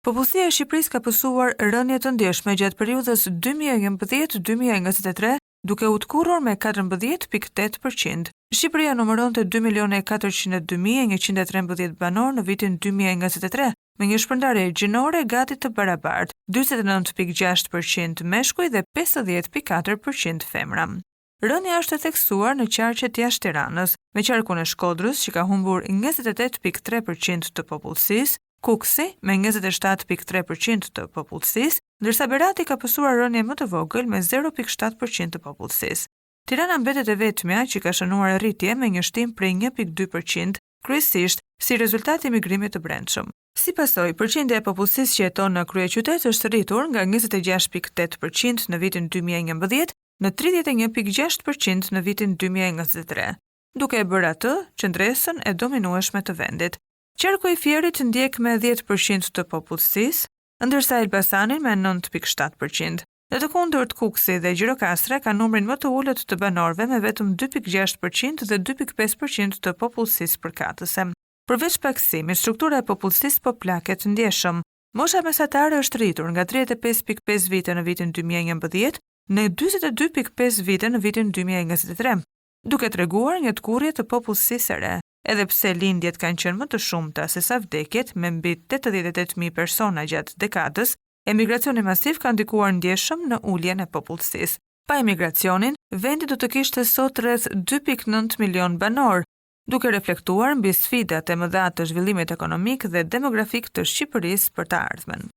Popullsia e Shqipërisë ka pësuar rënje të ndjeshme gjatë periudhës 2011-2023, duke u tkurrur me 14.8%. Shqipëria numëronte 2.402.113 banor në vitin 2023, me një shpërndarje gjinore gati të barabartë, 49.6% meshkuj dhe 50.4% femra. Rënja është e theksuar në qarqet jashtë Tiranës, me qarkun e Shkodrës që ka humbur 28.3% të popullsisë, Kuksi me 27.3% të popullsisë, ndërsa Berati ka pësuar rënje më të vogël me 0.7% të popullsisë. Tirana mbetet e vetmja që ka shënuar rritje me një shtim prej 1.2%, kryesisht si rezultat i migrimit të brendshëm. Si pasojë, përqindja e popullsisë që jeton në kryeqytet është rritur nga 26.8% në vitin 2011 në 31.6% në vitin 2023, duke e bërë atë qendresën e dominueshme të vendit. Qarku i Fierit ndjek me 10% të popullsisë, ndërsa Elbasani me 9.7%. Në të kundërt, Kuksi dhe Gjirokastra kanë numrin më të ulët të banorëve me vetëm 2.6% dhe 2.5% të popullsisë përkatëse. Përveç paksimit, struktura e popullsisë po plaket ndjeshëm. Mosha mesatare është rritur nga 35.5 vite në vitin 2011 në 42.5 vite në vitin 2023, duke treguar një tkurrje të popullsisë së re. Edhe pse lindjet kanë qenë më të shumta se sa vdekjet, me mbi 88.000 persona gjatë dekadës, emigracioni masiv ka ndikuar ndjeshëm në uljen e popullsisë. Pa emigracionin, vendi do të kishte sot rreth 2.9 milion banor, duke reflektuar mbi sfidat e mëdha të zhvillimit ekonomik dhe demografik të Shqipërisë për të ardhmen.